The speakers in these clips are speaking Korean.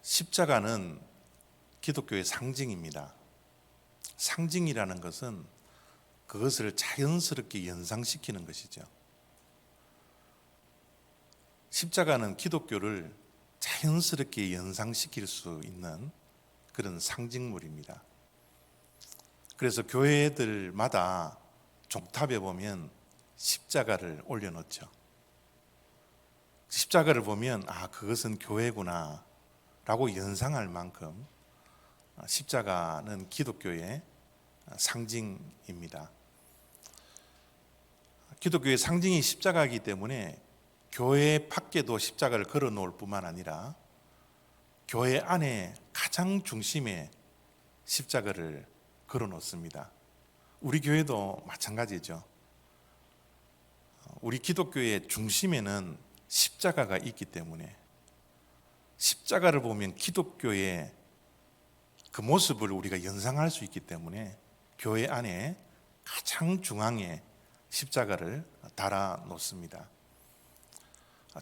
십자가는 기독교의 상징입니다. 상징이라는 것은 그것을 자연스럽게 연상시키는 것이죠. 십자가는 기독교를 자연스럽게 연상시킬 수 있는 그런 상징물입니다. 그래서 교회들마다 종탑에 보면 십자가를 올려놓죠. 십자가를 보면 그것은 교회구나 라고 연상할 만큼 십자가는 기독교의 상징입니다. 기독교의 상징이 십자가이기 때문에 교회 밖에도 십자가를 걸어 놓을 뿐만 아니라 교회 안에 가장 중심에 십자가를 걸어 놓습니다. 우리 교회도 마찬가지죠. 우리 기독교의 중심에는 십자가가 있기 때문에 십자가를 보면 기독교의 그 모습을 우리가 연상할 수 있기 때문에 교회 안에 가장 중앙에 십자가를 달아 놓습니다.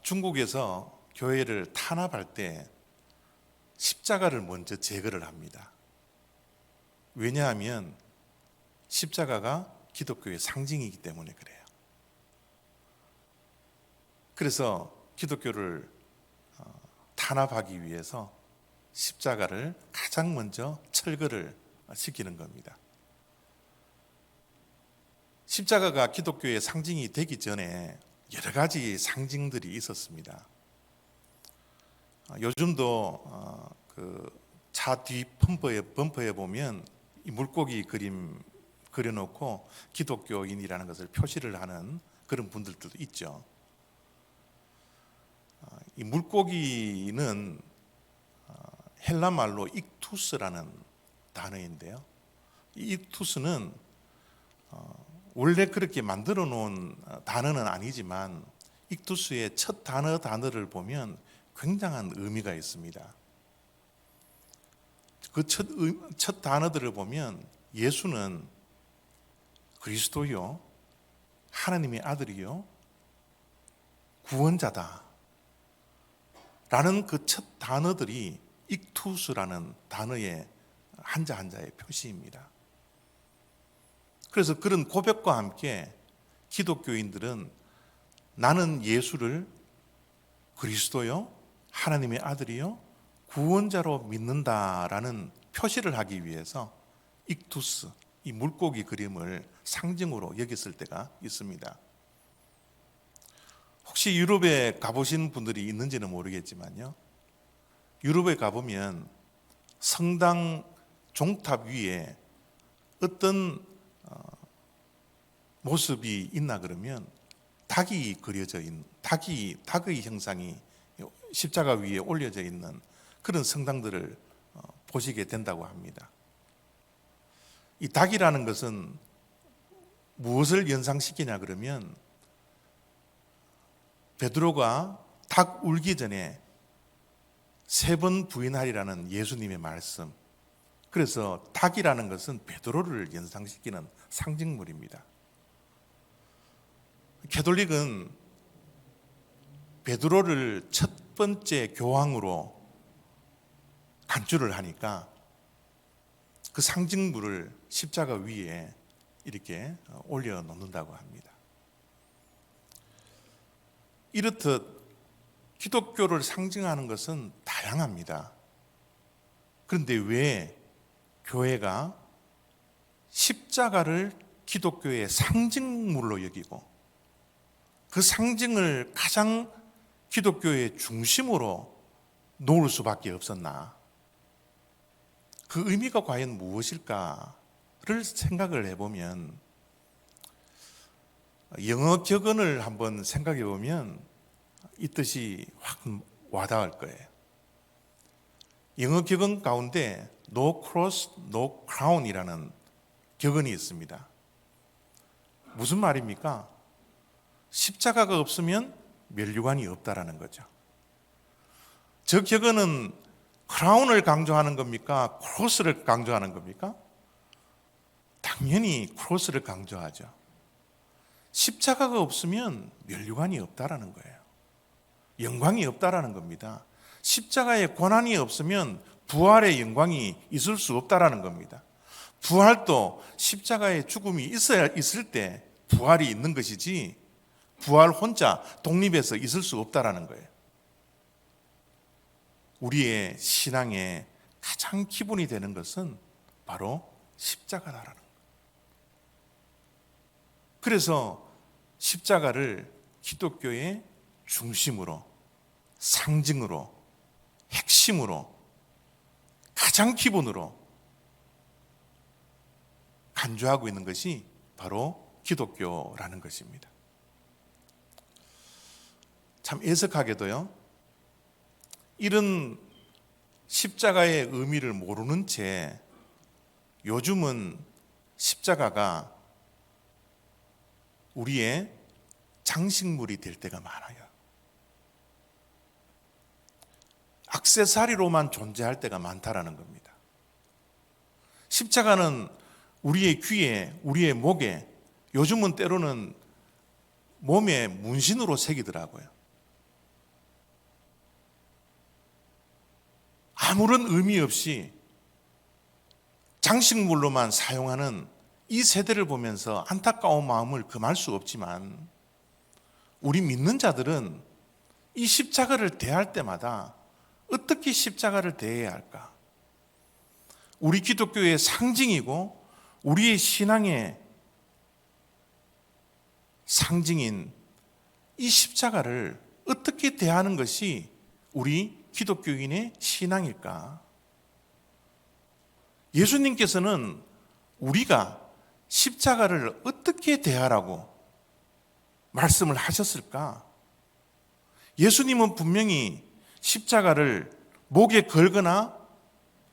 중국에서 교회를 탄압할 때 십자가를 먼저 제거를 합니다. 왜냐하면 십자가가 기독교의 상징이기 때문에 그래요. 그래서 기독교를 탄압하기 위해서 십자가를 가장 먼저 철거를 시키는 겁니다. 십자가가 기독교의 상징이 되기 전에 여러 가지 상징들이 있었습니다. 요즘도 그 차 뒤 범퍼에 보면 이 물고기 그림 그려놓고 기독교인이라는 것을 표시를 하는 그런 분들도 있죠. 이 물고기는 헬라 말로 익투스라는 단어인데요. 이 익투스는 원래 그렇게 만들어 놓은 단어는 아니지만 익투스의 첫 단어를 보면 굉장한 의미가 있습니다. 그 첫 단어들을 보면 예수는 그리스도요, 하나님의 아들이요, 구원자다 라는 그 첫 단어들이 익투스라는 단어의 한자 한자의 표시입니다. 그래서 그런 고백과 함께 기독교인들은 나는 예수를 그리스도요, 하나님의 아들이요, 구원자로 믿는다라는 표시를 하기 위해서 익투스, 이 물고기 그림을 상징으로 여겼을 때가 있습니다. 혹시 유럽에 가보신 분들이 있는지는 모르겠지만요, 유럽에 가보면 성당 종탑 위에 어떤 모습이 있나 그러면 닭이 그려져 있는, 닭의 형상이 십자가 위에 올려져 있는 그런 성당들을 보시게 된다고 합니다. 이 닭이라는 것은 무엇을 연상시키냐 그러면 베드로가 닭 울기 전에 3번 부인하리라는 예수님의 말씀, 그래서 닭이라는 것은 베드로를 연상시키는 상징물입니다. 가톨릭은 베드로를 첫 번째 교황으로 간주를 하니까 그 상징물을 십자가 위에 이렇게 올려놓는다고 합니다. 이렇듯 기독교를 상징하는 것은 다양합니다. 그런데 왜 교회가 십자가를 기독교의 상징물로 여기고 그 상징을 가장 기독교의 중심으로 놓을 수밖에 없었나? 그 의미가 과연 무엇일까를 생각을 해보면, 영어 격언을 한번 생각해 보면 이 뜻이 확 와닿을 거예요. 영어 격언 가운데 No cross, no crown이라는 격언이 있습니다. 무슨 말입니까? 십자가가 없으면 면류관이 없다라는 거죠. 저 격언은 크라운을 강조하는 겁니까? 크로스를 강조하는 겁니까? 당연히 크로스를 강조하죠. 십자가가 없으면 면류관이 없다라는 거예요. 영광이 없다라는 겁니다. 십자가의 고난이 없으면 부활의 영광이 있을 수 없다라는 겁니다. 부활도 십자가의 죽음이 있을 때 부활이 있는 것이지 부활 혼자 독립해서 있을 수 없다라는 거예요. 우리의 신앙의 가장 기본이 되는 것은 바로 십자가라는 거예요. 그래서 십자가를 기독교의 중심으로, 상징으로, 핵심으로, 가장 기본으로 간주하고 있는 것이 바로 기독교라는 것입니다. 참 애석하게도요, 이런 십자가의 의미를 모르는 채 요즘은 십자가가 우리의 장식물이 될 때가 많아요. 액세서리로만 존재할 때가 많다라는 겁니다. 십자가는 우리의 귀에, 우리의 목에, 요즘은 때로는 몸에 문신으로 새기더라고요. 아무런 의미 없이 장식물로만 사용하는 이 세대를 보면서 안타까운 마음을 금할 수 없지만, 우리 믿는 자들은 이 십자가를 대할 때마다 어떻게 십자가를 대해야 할까? 우리 기독교의 상징이고 우리의 신앙의 상징인 이 십자가를 어떻게 대하는 것이 우리 기독교인의 신앙일까? 예수님께서는 우리가 십자가를 어떻게 대하라고 말씀을 하셨을까? 예수님은 분명히 십자가를 목에 걸거나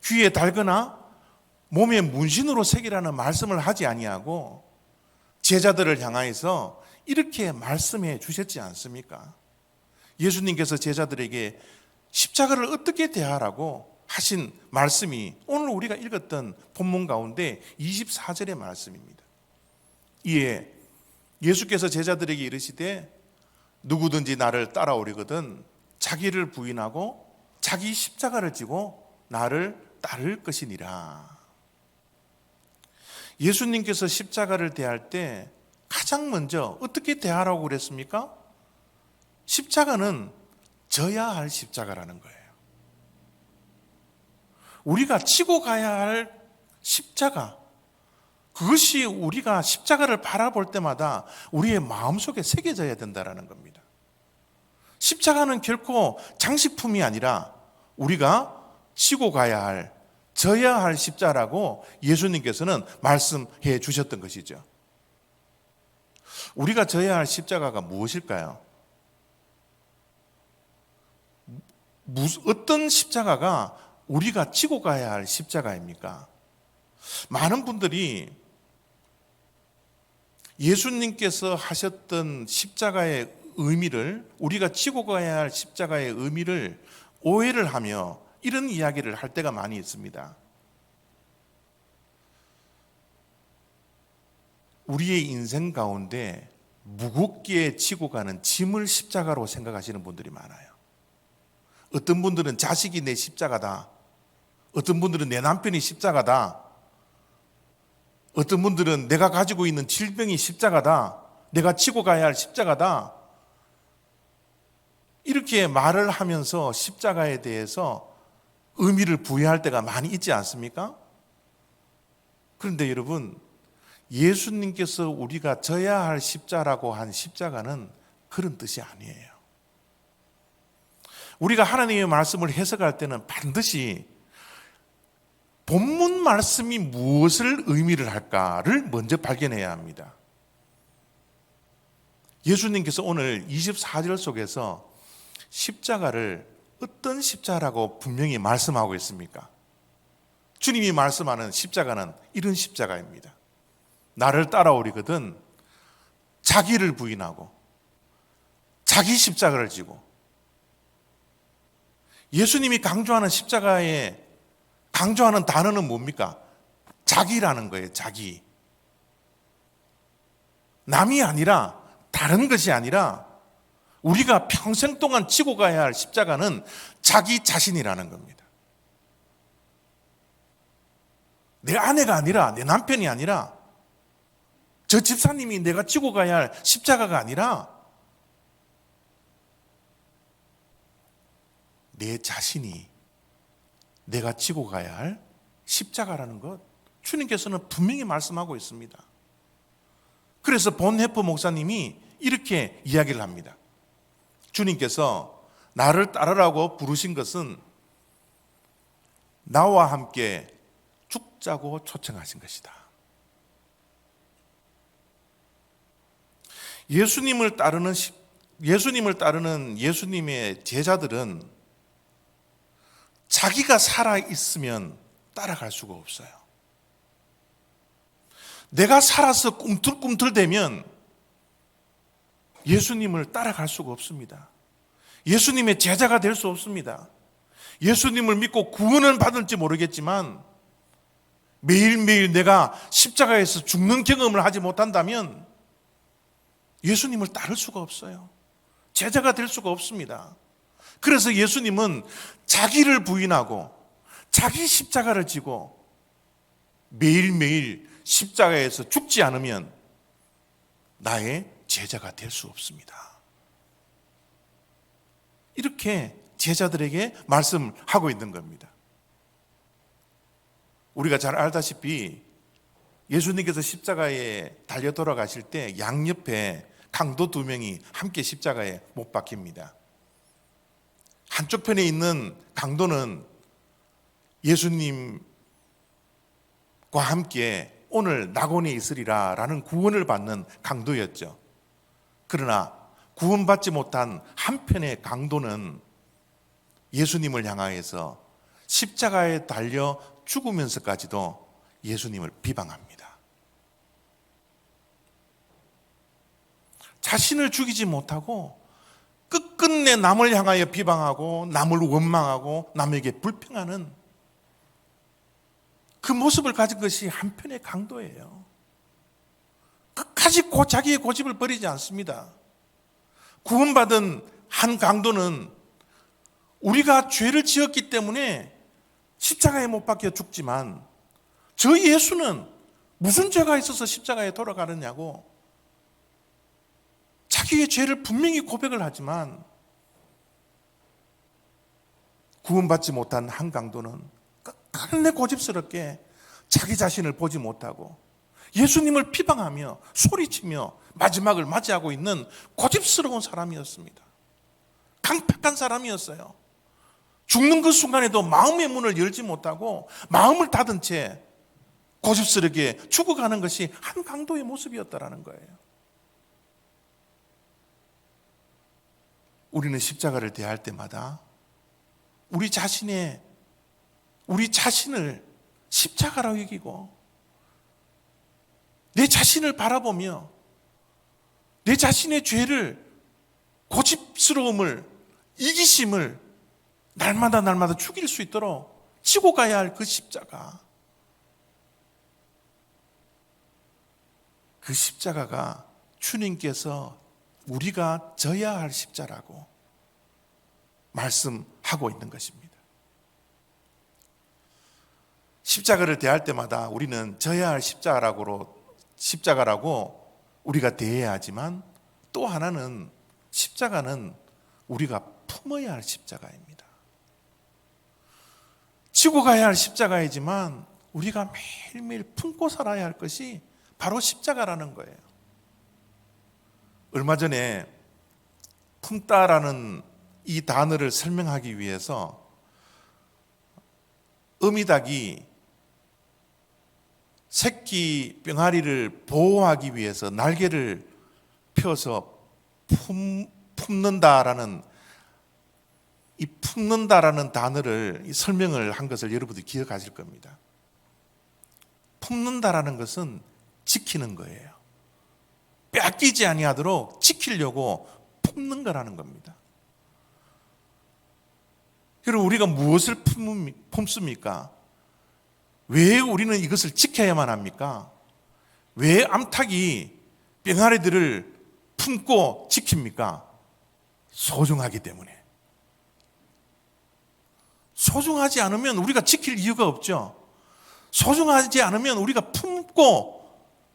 귀에 달거나 몸에 문신으로 새기라는 말씀을 하지 아니하고 제자들을 향하여서 이렇게 말씀해 주셨지 않습니까? 예수님께서 제자들에게 십자가를 어떻게 대하라고 하신 말씀이 오늘 우리가 읽었던 본문 가운데 24절의 말씀입니다. 이에 예수께서 제자들에게 이르시되 누구든지 나를 따라오려거든 자기를 부인하고 자기 십자가를 지고 나를 따를 것이니라. 예수님께서 십자가를 대할 때 가장 먼저 어떻게 대하라고 그랬습니까? 십자가는 져야 할 십자가라는 거예요. 우리가 지고 가야 할 십자가, 그것이 우리가 십자가를 바라볼 때마다 우리의 마음속에 새겨져야 된다는 겁니다. 십자가는 결코 장식품이 아니라 우리가 지고 가야 할, 져야 할 십자라고 예수님께서는 말씀해 주셨던 것이죠. 우리가 져야 할 십자가가 무엇일까요? 어떤 십자가가 우리가 지고 가야 할 십자가입니까? 많은 분들이 예수님께서 하셨던 십자가의 의미를, 우리가 지고 가야 할 십자가의 의미를 오해를 하며 이런 이야기를 할 때가 많이 있습니다. 우리의 인생 가운데 무겁게 지고 가는 짐을 십자가로 생각하시는 분들이 많아요. 어떤 분들은 자식이 내 십자가다, 어떤 분들은 내 남편이 십자가다, 어떤 분들은 내가 가지고 있는 질병이 십자가다, 내가 지고 가야 할 십자가다, 이렇게 말을 하면서 십자가에 대해서 의미를 부여할 때가 많이 있지 않습니까? 그런데 여러분, 예수님께서 우리가 져야 할 십자라고 한 십자가는 그런 뜻이 아니에요. 우리가 하나님의 말씀을 해석할 때는 반드시 본문 말씀이 무엇을 의미를 할까를 먼저 발견해야 합니다. 예수님께서 오늘 24절 속에서 십자가를 어떤 십자라고 분명히 말씀하고 있습니까? 주님이 말씀하는 십자가는 이런 십자가입니다. 나를 따라오리거든 자기를 부인하고 자기 십자가를 지고, 예수님이 강조하는 십자가에 강조하는 단어는 뭡니까? 자기라는 거예요. 자기. 남이 아니라, 다른 것이 아니라 우리가 평생 동안 지고 가야 할 십자가는 자기 자신이라는 겁니다. 내 아내가 아니라, 내 남편이 아니라, 저 집사님이 내가 지고 가야 할 십자가가 아니라 내 자신이 내가 지고 가야 할 십자가라는 것, 주님께서는 분명히 말씀하고 있습니다. 그래서 본헤퍼 목사님이 이렇게 이야기를 합니다. 주님께서 나를 따르라고 부르신 것은 나와 함께 죽자고 초청하신 것이다. 예수님을 따르는 예수님의 제자들은 자기가 살아있으면 따라갈 수가 없어요. 내가 살아서 꿈틀꿈틀대면 예수님을 따라갈 수가 없습니다. 예수님의 제자가 될 수 없습니다. 예수님을 믿고 구원은 받을지 모르겠지만 매일매일 내가 십자가에서 죽는 경험을 하지 못한다면 예수님을 따를 수가 없어요. 제자가 될 수가 없습니다. 그래서 예수님은 자기를 부인하고 자기 십자가를 지고 매일매일 십자가에서 죽지 않으면 나의 제자가 될 수 없습니다. 이렇게 제자들에게 말씀하고 있는 겁니다. 우리가 잘 알다시피 예수님께서 십자가에 달려 돌아가실 때 양옆에 강도 2명이 함께 십자가에 못 박힙니다. 한쪽 편에 있는 강도는 예수님과 함께 오늘 낙원에 있으리라 라는 구원을 받는 강도였죠. 그러나 구원받지 못한 한편의 강도는 예수님을 향하여서 십자가에 달려 죽으면서까지도 예수님을 비방합니다. 자신을 죽이지 못하고 끝끝내 남을 향하여 비방하고 남을 원망하고 남에게 불평하는 그 모습을 가진 것이 한편의 강도예요. 끝까지 자기의 고집을 버리지 않습니다. 구원받은 한 강도는 우리가 죄를 지었기 때문에 십자가에 못 박혀 죽지만 저 예수는 무슨 죄가 있어서 십자가에 돌아가느냐고 자기의 죄를 분명히 고백을 하지만 구원받지 못한 한 강도는 끝내 고집스럽게 자기 자신을 보지 못하고 예수님을 비방하며 소리치며 마지막을 맞이하고 있는 고집스러운 사람이었습니다. 강팍한 사람이었어요. 죽는 그 순간에도 마음의 문을 열지 못하고 마음을 닫은 채 고집스럽게 죽어가는 것이 한 강도의 모습이었다라는 거예요. 우리는 십자가를 대할 때마다 우리 자신을 십자가라고 여기고 내 자신을 바라보며 내 자신의 죄를, 고집스러움을, 이기심을 날마다 죽일 수 있도록 지고 가야 할 그 십자가, 그 십자가가 주님께서 우리가 져야 할 십자라고 말씀하고 있는 것입니다. 십자가를 대할 때마다 우리는 져야 할 십자가라고 우리가 대해야 하지만 또 하나는 십자가는 우리가 품어야 할 십자가입니다. 지고 가야 할 십자가이지만 우리가 매일매일 품고 살아야 할 것이 바로 십자가라는 거예요. 얼마 전에 품다라는 이 단어를 설명하기 위해서 어미닭이 새끼 병아리를 보호하기 위해서 날개를 펴서 품는다라는 이 품는다라는 단어를 설명을 한 것을 여러분들이 기억하실 겁니다. 품는다라는 것은 지키는 거예요. 빼앗기지 아니하도록 지키려고 품는 거라는 겁니다. 그럼 우리가 무엇을 품습니까? 왜 우리는 이것을 지켜야만 합니까? 왜 암탉이 병아리들을 품고 지킵니까? 소중하기 때문에. 소중하지 않으면 우리가 지킬 이유가 없죠. 소중하지 않으면 우리가 품고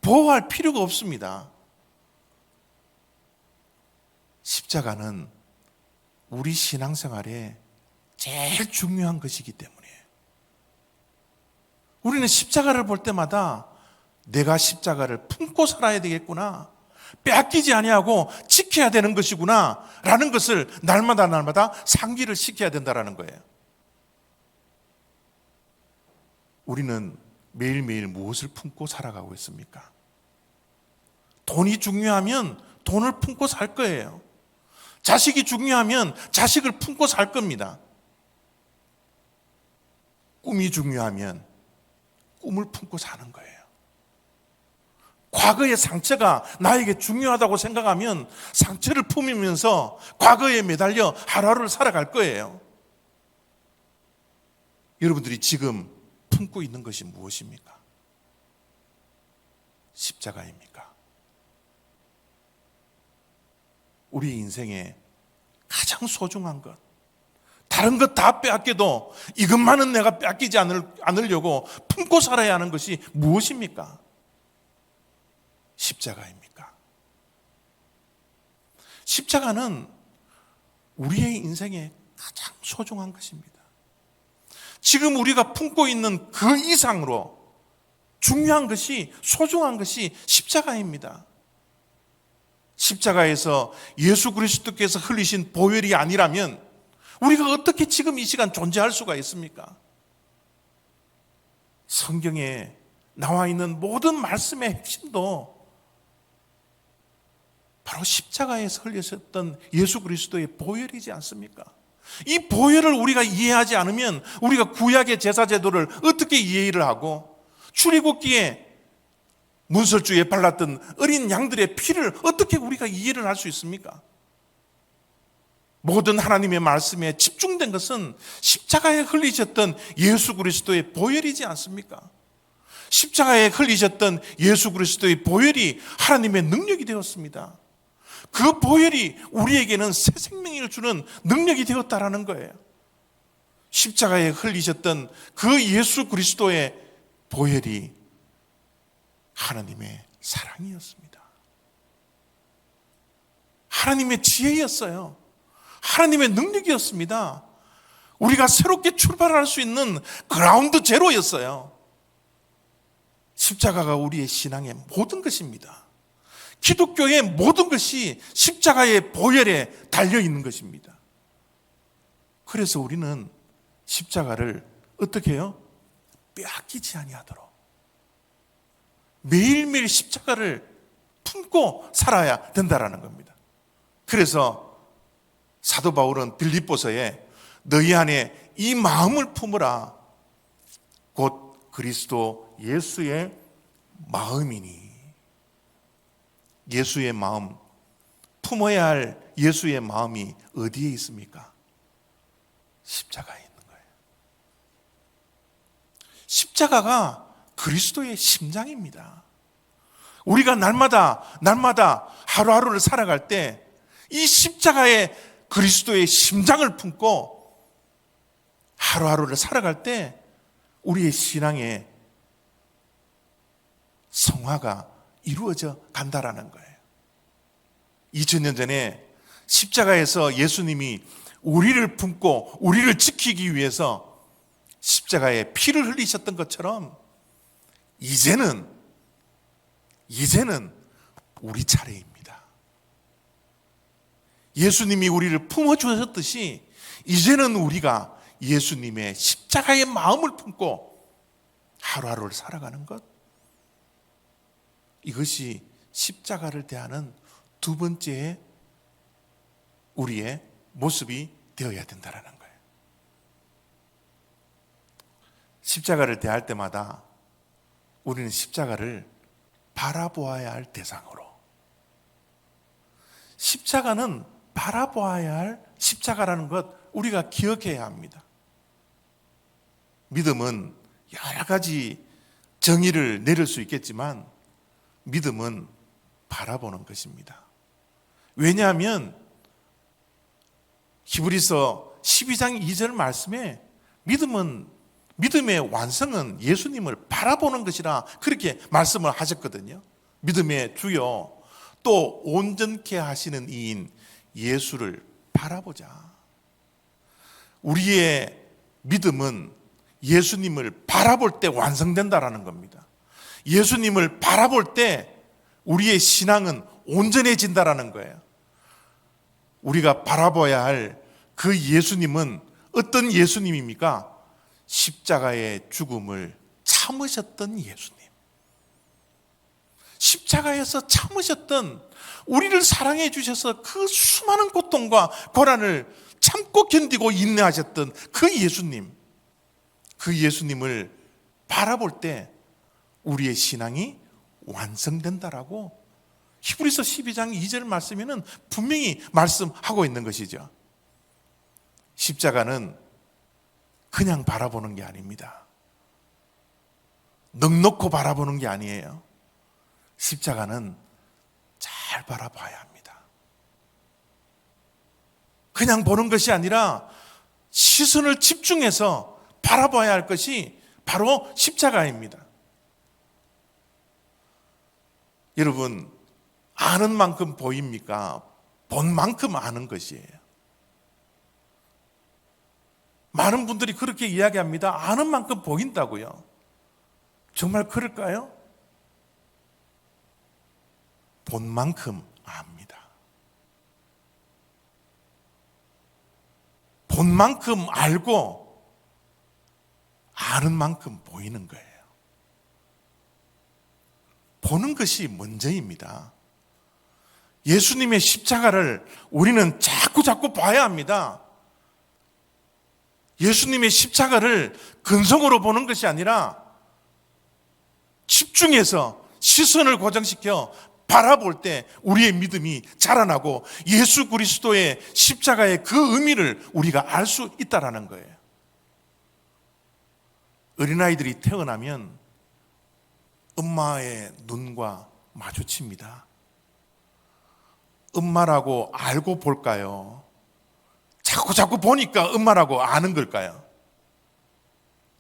보호할 필요가 없습니다. 십자가는 우리 신앙생활에 제일 중요한 것이기 때문에 우리는 십자가를 볼 때마다 내가 십자가를 품고 살아야 되겠구나, 빼앗기지 아니하고 지켜야 되는 것이구나 라는 것을 날마다 상기를 시켜야 된다는 거예요. 우리는 매일매일 무엇을 품고 살아가고 있습니까? 돈이 중요하면 돈을 품고 살 거예요. 자식이 중요하면 자식을 품고 살 겁니다. 꿈이 중요하면 꿈을 품고 사는 거예요. 과거의 상처가 나에게 중요하다고 생각하면 상처를 품으면서 과거에 매달려 하루하루를 살아갈 거예요. 여러분들이 지금 품고 있는 것이 무엇입니까? 십자가입니까? 우리 인생에 가장 소중한 것, 다른 것 다 빼앗겨도 이것만은 내가 빼앗기지 않으려고 품고 살아야 하는 것이 무엇입니까? 십자가입니까? 십자가는 우리의 인생에 가장 소중한 것입니다. 지금 우리가 품고 있는 그 이상으로 중요한 것이, 소중한 것이 십자가입니다. 십자가에서 예수 그리스도께서 흘리신 보혈이 아니라면 우리가 어떻게 지금 이 시간 존재할 수가 있습니까? 성경에 나와 있는 모든 말씀의 핵심도 바로 십자가에서 흘리셨던 예수 그리스도의 보혈이지 않습니까? 이 보혈을 우리가 이해하지 않으면 우리가 구약의 제사 제도를 어떻게 이해를 하고, 출애굽기에 문설주에 발랐던 어린 양들의 피를 어떻게 우리가 이해를 할 수 있습니까? 모든 하나님의 말씀에 집중된 것은 십자가에 흘리셨던 예수 그리스도의 보혈이지 않습니까? 십자가에 흘리셨던 예수 그리스도의 보혈이 하나님의 능력이 되었습니다. 그 보혈이 우리에게는 새 생명을 주는 능력이 되었다라는 거예요. 십자가에 흘리셨던 그 예수 그리스도의 보혈이 하나님의 사랑이었습니다. 하나님의 지혜였어요. 하나님의 능력이었습니다. 우리가 새롭게 출발할 수 있는 그라운드 제로였어요. 십자가가 우리의 신앙의 모든 것입니다. 기독교의 모든 것이 십자가의 보혈에 달려있는 것입니다. 그래서 우리는 십자가를 어떻게 해요? 빼앗기지 아니하도록 매일매일 십자가를 품고 살아야 된다는 겁니다. 그래서 사도 바울은 빌립보서에 너희 안에 이 마음을 품으라, 곧 그리스도 예수의 마음이니. 예수의 마음, 품어야 할 예수의 마음이 어디에 있습니까? 십자가에 있는 거예요. 십자가가 그리스도의 심장입니다. 우리가 날마다 하루하루를 살아갈 때 이 십자가에 그리스도의 심장을 품고 하루하루를 살아갈 때 우리의 신앙의 성화가 이루어져 간다라는 거예요. 2000년 전에 십자가에서 예수님이 우리를 품고 우리를 지키기 위해서 십자가에 피를 흘리셨던 것처럼 이제는 우리 차례입니다. 예수님이 우리를 품어주셨듯이 이제는 우리가 예수님의 십자가의 마음을 품고 하루하루를 살아가는 것, 이것이 십자가를 대하는 두 번째의 우리의 모습이 되어야 된다는 거예요. 십자가를 대할 때마다 우리는 십자가를 바라보아야 할 대상으로, 십자가는 바라보아야 할 십자가라는 것 우리가 기억해야 합니다. 믿음은 여러 가지 정의를 내릴 수 있겠지만 믿음은 바라보는 것입니다. 왜냐하면 히브리서 12장 2절 말씀에 믿음의 완성은 예수님을 바라보는 것이라 그렇게 말씀을 하셨거든요. 믿음의 주요 또 온전케 하시는 이인 예수를 바라보자. 우리의 믿음은 예수님을 바라볼 때 완성된다라는 겁니다. 예수님을 바라볼 때 우리의 신앙은 온전해진다라는 거예요. 우리가 바라봐야 할 그 예수님은 어떤 예수님입니까? 십자가의 죽음을 참으셨던 예수님. 십자가에서 참으셨던, 우리를 사랑해 주셔서 그 수많은 고통과 고난을 참고 견디고 인내하셨던 그 예수님. 그 예수님을 바라볼 때 우리의 신앙이 완성된다라고 히브리서 12장 2절 말씀에는 분명히 말씀하고 있는 것이죠. 십자가는 그냥 바라보는 게 아닙니다. 넉넉히 바라보는 게 아니에요. 십자가는 잘 바라봐야 합니다. 그냥 보는 것이 아니라 시선을 집중해서 바라봐야 할 것이 바로 십자가입니다. 여러분, 아는 만큼 보입니까? 본 만큼 아는 것이에요. 많은 분들이 그렇게 이야기합니다. 아는 만큼 보인다고요. 정말 그럴까요? 본 만큼 압니다. 본 만큼 알고 아는 만큼 보이는 거예요. 보는 것이 먼저입니다. 예수님의 십자가를 우리는 자꾸 봐야 합니다. 예수님의 십자가를 근성으로 보는 것이 아니라 집중해서 시선을 고정시켜 바라볼 때 우리의 믿음이 자라나고 예수 그리스도의 십자가의 그 의미를 우리가 알 수 있다라는 거예요. 어린아이들이 태어나면 엄마의 눈과 마주칩니다. 엄마라고 알고 볼까요? 자꾸 보니까 엄마라고 아는 걸까요?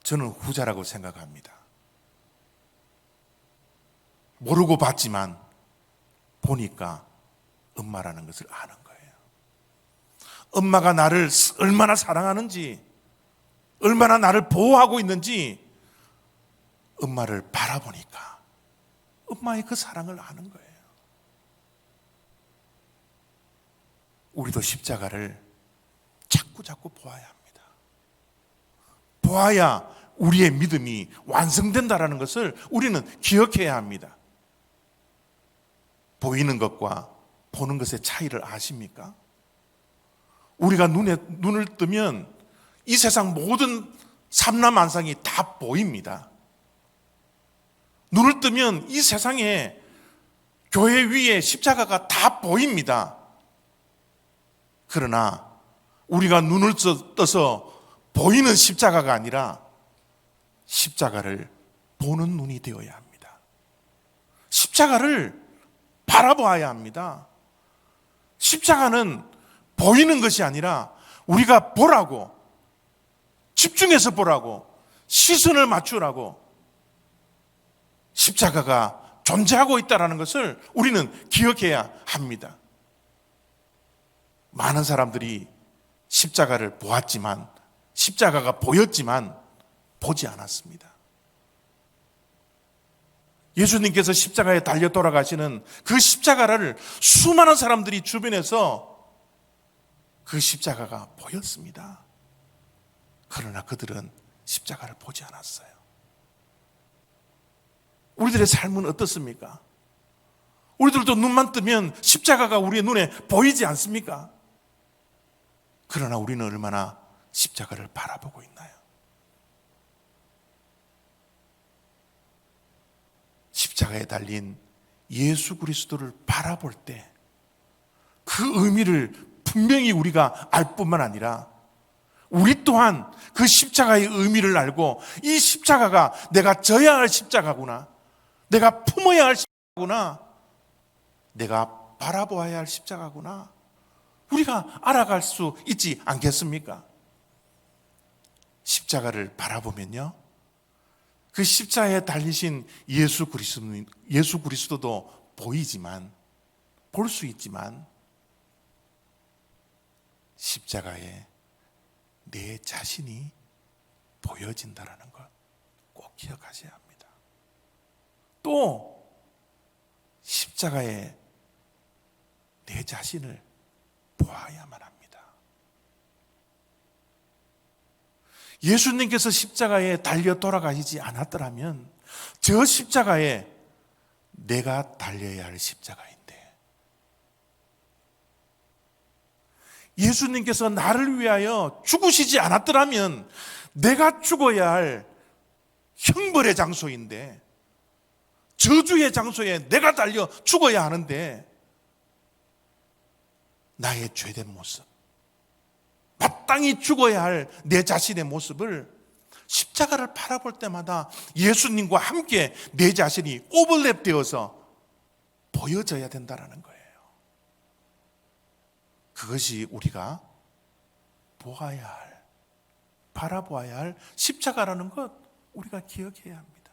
저는 후자라고 생각합니다. 모르고 봤지만 보니까 엄마라는 것을 아는 거예요. 엄마가 나를 얼마나 사랑하는지, 얼마나 나를 보호하고 있는지 엄마를 바라보니까 엄마의 그 사랑을 아는 거예요. 우리도 십자가를 자꾸 보아야 합니다. 보아야 우리의 믿음이 완성된다라는 것을 우리는 기억해야 합니다. 보이는 것과 보는 것의 차이를 아십니까? 우리가 눈을 뜨면 이 세상 모든 삼라만상이 다 보입니다. 눈을 뜨면 이 세상에 교회 위에 십자가가 다 보입니다. 그러나 우리가 눈을 떠서 보이는 십자가가 아니라 십자가를 보는 눈이 되어야 합니다. 십자가를 바라봐야 합니다. 십자가는 보이는 것이 아니라 우리가 보라고, 집중해서 보라고, 시선을 맞추라고 십자가가 존재하고 있다는 것을 우리는 기억해야 합니다. 많은 사람들이 십자가를 보았지만, 십자가가 보였지만 보지 않았습니다. 예수님께서 십자가에 달려 돌아가시는 그 십자가를 수많은 사람들이 주변에서 그 십자가가 보였습니다. 그러나 그들은 십자가를 보지 않았어요. 우리들의 삶은 어떻습니까? 우리들도 눈만 뜨면 십자가가 우리의 눈에 보이지 않습니까? 그러나 우리는 얼마나 십자가를 바라보고 있나요? 십자가에 달린 예수 그리스도를 바라볼 때 그 의미를 분명히 우리가 알 뿐만 아니라 우리 또한 그 십자가의 의미를 알고 이 십자가가 내가 져야 할 십자가구나, 내가 품어야 할 십자가구나, 내가 바라보아야 할 십자가구나, 우리가 알아갈 수 있지 않겠습니까? 십자가를 바라보면요, 그 십자가에 달리신 예수 그리스도도 보이지만, 볼 수 있지만, 십자가에 내 자신이 보여진다라는 것 꼭 기억하셔야 합니다. 또 십자가에 내 자신을 보아야만 합니다. 예수님께서 십자가에 달려 돌아가시지 않았더라면 저 십자가에 내가 달려야 할 십자가인데, 예수님께서 나를 위하여 죽으시지 않았더라면 내가 죽어야 할 형벌의 장소인데, 저주의 장소에 내가 달려 죽어야 하는데, 나의 죄된 모습, 마땅히 죽어야 할 내 자신의 모습을 십자가를 바라볼 때마다 예수님과 함께 내 자신이 오버랩되어서 보여져야 된다는 거예요. 그것이 우리가 보아야 할, 바라보아야 할 십자가라는 것 우리가 기억해야 합니다.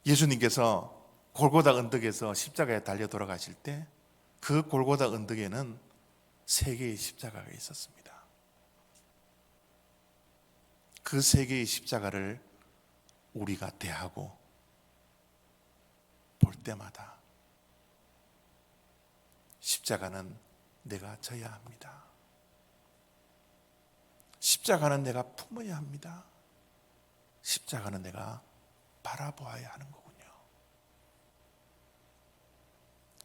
예수님께서 골고다 언덕에서 십자가에 달려 돌아가실 때 그 골고다 언덕에는 3개의 십자가가 있었습니다. 그 3개의 십자가를 우리가 대하고 볼 때마다 십자가는 내가 져야 합니다. 십자가는 내가 품어야 합니다. 십자가는 내가 바라보아야 하는 거군요.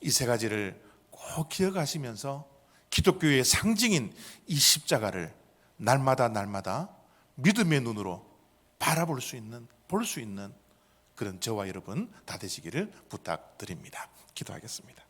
이 3가지를 꼭 기억하시면서 기독교의 상징인 이 십자가를 날마다 믿음의 눈으로 바라볼 수 있는, 볼 수 있는 그런 저와 여러분 다 되시기를 부탁드립니다. 기도하겠습니다.